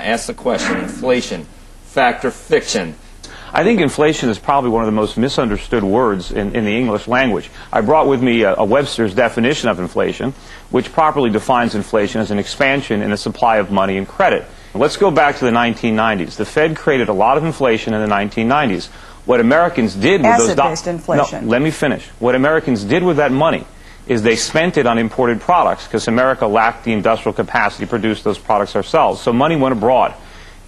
ask the question, inflation, fact or fiction? I think inflation is probably one of the most misunderstood words in the English language. I brought with me a Webster's definition of inflation, which properly defines inflation as an expansion in the supply of money and credit. Let's go back to the 1990s. The Fed created a lot of inflation in the 1990s. What Americans did with those asset-based inflation. No, let me finish. What Americans did with that money is they spent it on imported products because America lacked the industrial capacity to produce those products ourselves. So money went abroad.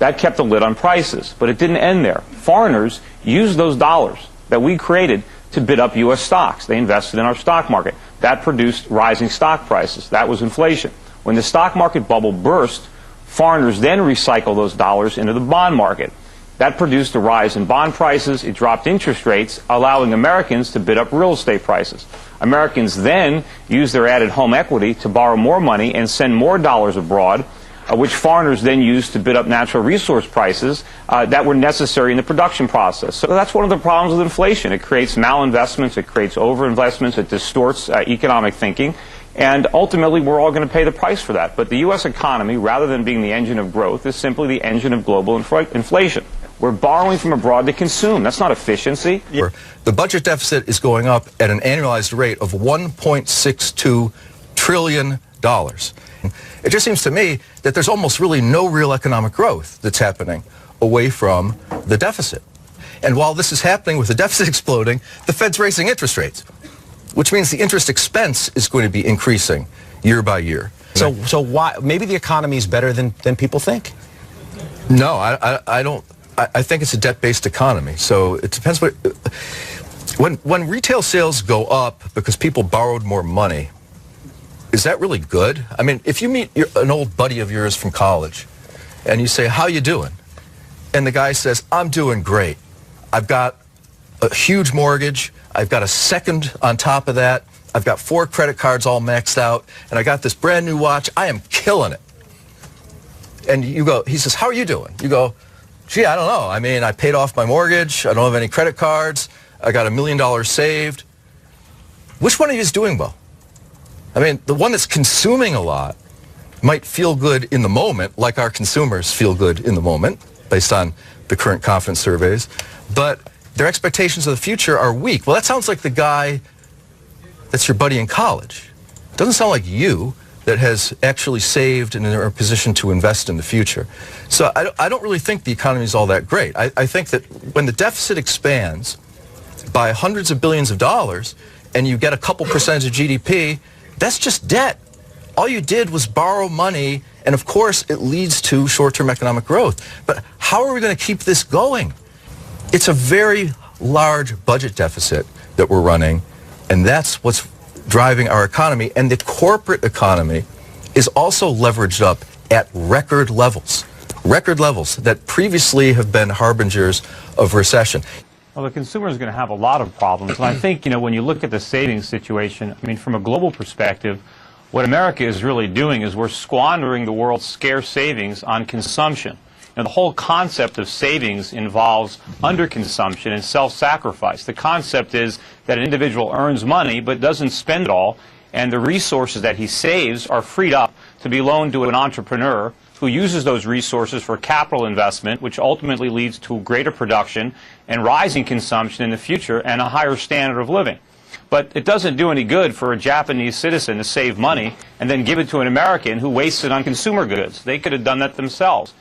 That kept a lid on prices, but it didn't end there. Foreigners used those dollars that we created to bid up U.S. stocks. They invested in our stock market. That produced rising stock prices. That was inflation. When the stock market bubble burst, foreigners then recycled those dollars into the bond market. That produced a rise in bond prices. It dropped interest rates, allowing Americans to bid up real estate prices. Americans then used their added home equity to borrow more money and send more dollars abroad, which foreigners then used to bid up natural resource prices that were necessary in the production process. So that's one of the problems with inflation. It creates malinvestments, it creates overinvestments, it distorts economic thinking, and ultimately we're all going to pay the price for that. But the U.S. economy, rather than being the engine of growth, is simply the engine of global inflation. We're borrowing from abroad to consume. That's not efficiency. The budget deficit is going up at an annualized rate of $1.62 trillion. It just seems to me that there's almost really no real economic growth that's happening away from the deficit. And while this is happening with the deficit exploding, the Fed's raising interest rates, which means the interest expense is going to be increasing year by year. So why? Maybe the economy is better than people think. No, I don't. I think it's a debt-based economy. So it depends what. When retail sales go up because people borrowed more money, is that really good? I mean, if you meet an old buddy of yours from college and you say, "How you doing?" and the guy says, "I'm doing great. I've got a huge mortgage. I've got a second on top of that. I've got 4 credit cards all maxed out, and I got this brand new watch. I am killing it." And you go, he says, "How are you doing?" You go, "Gee, I don't know. I mean, I paid off my mortgage. I don't have any credit cards. I got $1 million saved." Which one of you is doing well? I mean, the one that's consuming a lot might feel good in the moment, like our consumers feel good in the moment, based on the current confidence surveys, but their expectations of the future are weak. Well, that sounds like the guy that's your buddy in college. It doesn't sound like you that has actually saved and are in a position to invest in the future. So I don't really think the economy is all that great. I think that when the deficit expands by hundreds of billions of dollars and you get a couple percentage of GDP, that's just debt. All you did was borrow money, and of course it leads to short-term economic growth. But how are we going to keep this going? It's a very large budget deficit that we're running, and that's what's driving our economy. And the corporate economy is also leveraged up at record levels that previously have been harbingers of recession. Well, the consumer is going to have a lot of problems. And I think, when you look at the savings situation, I mean, from a global perspective, what America is really doing is we're squandering the world's scarce savings on consumption. The whole concept of savings involves underconsumption and self-sacrifice. The concept is that an individual earns money but doesn't spend it all, and the resources that he saves are freed up to be loaned to an entrepreneur who uses those resources for capital investment, which ultimately leads to greater production and rising consumption in the future and a higher standard of living. But it doesn't do any good for a Japanese citizen to save money and then give it to an American who wastes it on consumer goods. They could have done that themselves.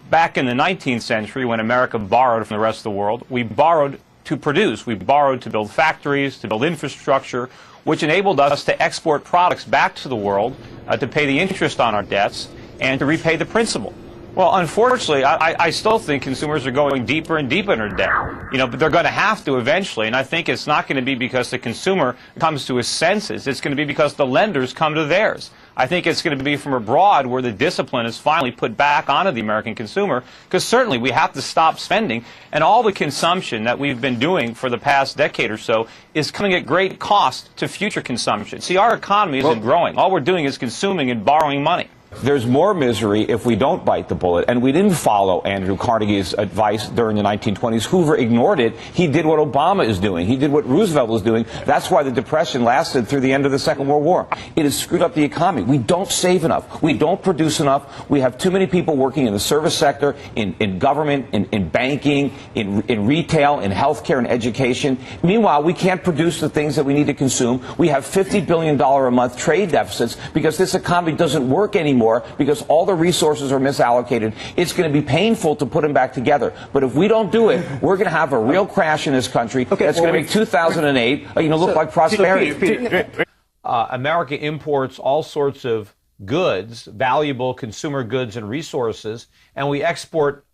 Back in the 19th century, when America borrowed from the rest of the world, we borrowed to produce. We borrowed to build factories, to build infrastructure, which enabled us to export products back to the world, to pay the interest on our debts, and to repay the principal. Well, unfortunately, I still think consumers are going deeper and deeper into debt. But they're going to have to eventually, and I think it's not going to be because the consumer comes to his senses. It's going to be because the lenders come to theirs. I think it's going to be from abroad where the discipline is finally put back onto the American consumer, because certainly we have to stop spending, and all the consumption that we've been doing for the past decade or so is coming at great cost to future consumption. See, our economy isn't growing. All we're doing is consuming and borrowing money. There's more misery if we don't bite the bullet. And we didn't follow Andrew Carnegie's advice during the 1920s. Hoover ignored it. He did what Obama is doing. He did what Roosevelt was doing. That's why the Depression lasted through the end of the Second World War. It has screwed up the economy. We don't save enough. We don't produce enough. We have too many people working in the service sector, in government, in banking, in retail, in healthcare, and education. Meanwhile, we can't produce the things that we need to consume. We have $50 billion a month trade deficits because this economy doesn't work anymore, because all the resources are misallocated. It's going to be painful to put them back together. But if we don't do it, we're going to have a real crash in this country that's going to make 2008 look like prosperity. America imports all sorts of goods, valuable consumer goods and resources, and we export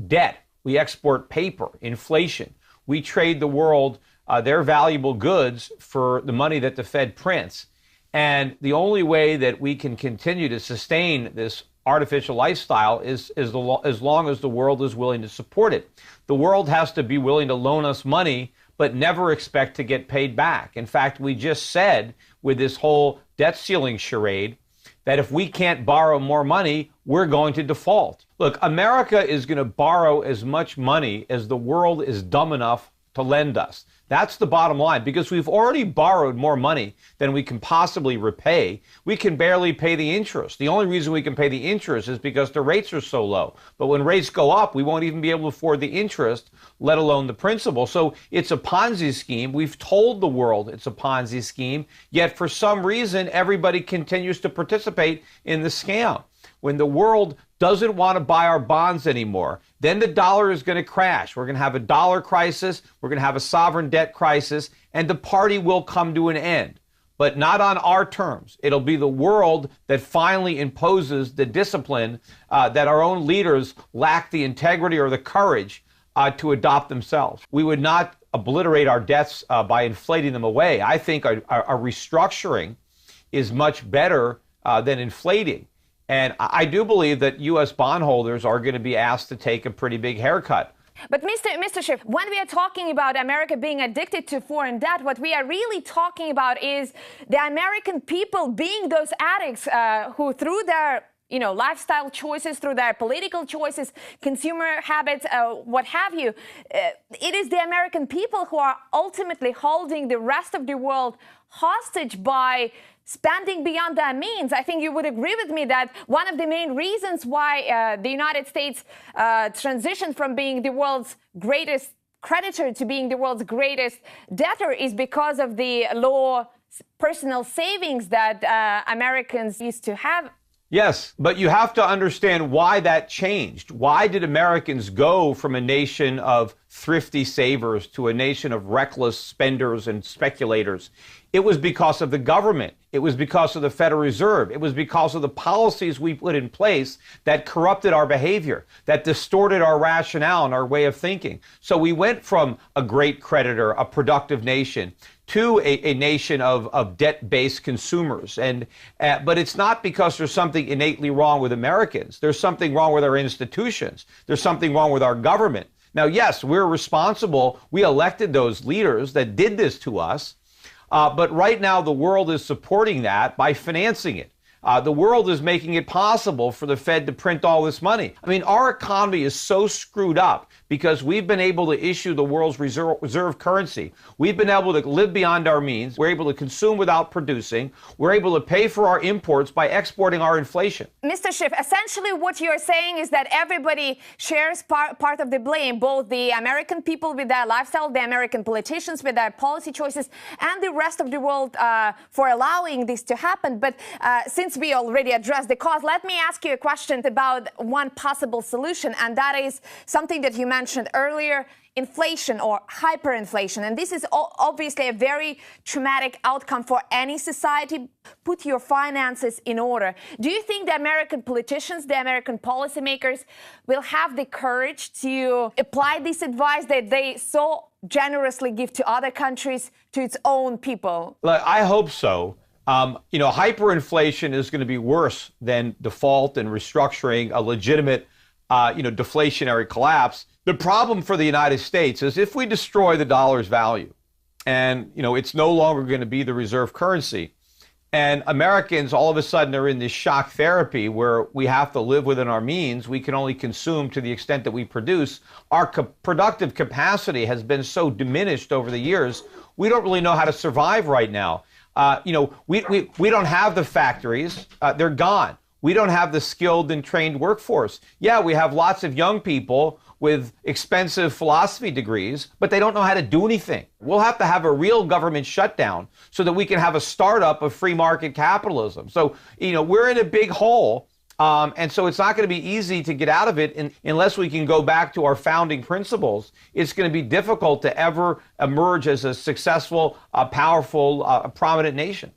debt. We export paper, inflation. We trade the world their valuable goods for the money that the Fed prints. And the only way that we can continue to sustain this artificial lifestyle is as long as the world is willing to support it. The world has to be willing to loan us money, but never expect to get paid back. In fact, we just said with this whole debt ceiling charade that if we can't borrow more money, we're going to default. Look, America is going to borrow as much money as the world is dumb enough to lend us. That's the bottom line, because we've already borrowed more money than we can possibly repay. We can barely pay the interest. The only reason we can pay the interest is because the rates are so low. But when rates go up, we won't even be able to afford the interest, let alone the principal. So it's a Ponzi scheme. We've told the world it's a Ponzi scheme, yet for some reason, everybody continues to participate in the scam. When the world doesn't want to buy our bonds anymore, then the dollar is going to crash. We're going to have a dollar crisis. We're going to have a sovereign debt crisis, and the party will come to an end. But not on our terms. It'll be the world that finally imposes the discipline that our own leaders lack the integrity or the courage to adopt themselves. We would not obliterate our debts by inflating them away. I think a restructuring is much better than inflating. And I do believe that U.S. bondholders are going to be asked to take a pretty big haircut. But Mr. Schiff, when we are talking about America being addicted to foreign debt, what we are really talking about is the American people being those addicts who, through their lifestyle choices, through their political choices, consumer habits, what have you, it is the American people who are ultimately holding the rest of the world hostage by spending beyond their means. I think you would agree with me that one of the main reasons why the United States transitioned from being the world's greatest creditor to being the world's greatest debtor is because of the low personal savings that Americans used to have. Yes, but you have to understand why that changed. Why did Americans go from a nation of thrifty savers to a nation of reckless spenders and speculators? It was because of the government. It was because of the Federal Reserve. It was because of the policies we put in place that corrupted our behavior, that distorted our rationale and our way of thinking. So we went from a great creditor, a productive nation, to a nation of debt-based consumers. But it's not because there's something innately wrong with Americans. There's something wrong with our institutions. There's something wrong with our government. Now, yes, we're responsible. We elected those leaders that did this to us. But right now, the world is supporting that by financing it. The world is making it possible for the Fed to print all this money. I mean, our economy is so screwed up because we've been able to issue the world's reserve currency. We've been able to live beyond our means. We're able to consume without producing. We're able to pay for our imports by exporting our inflation. Mr. Schiff, essentially what you're saying is that everybody shares part of the blame, both the American people with their lifestyle, the American politicians with their policy choices, and the rest of the world for allowing this to happen. But since we already addressed the cause, let me ask you a question about one possible solution, and that is something that you mentioned earlier, inflation or hyperinflation. And this is obviously a very traumatic outcome for any society. Put your finances in order. Do you think the American politicians, the American policymakers will have the courage to apply this advice that they so generously give to other countries, to its own people? Look, I hope so. Hyperinflation is going to be worse than default and restructuring, a legitimate, deflationary collapse. The problem for the United States is if we destroy the dollar's value and, it's no longer going to be the reserve currency, And Americans all of a sudden are in this shock therapy where we have to live within our means. We can only consume to the extent that we produce. Our productive capacity has been so diminished over the years, we don't really know how to survive right now. We don't have the factories. They're gone. We don't have the skilled and trained workforce. Yeah, we have lots of young people with expensive philosophy degrees, but they don't know how to do anything. We'll have to have a real government shutdown so that we can have a startup of free market capitalism. So, we're in a big hole. And so it's not going to be easy to get out of it unless we can go back to our founding principles. It's going to be difficult to ever emerge as a successful, powerful, prominent nation.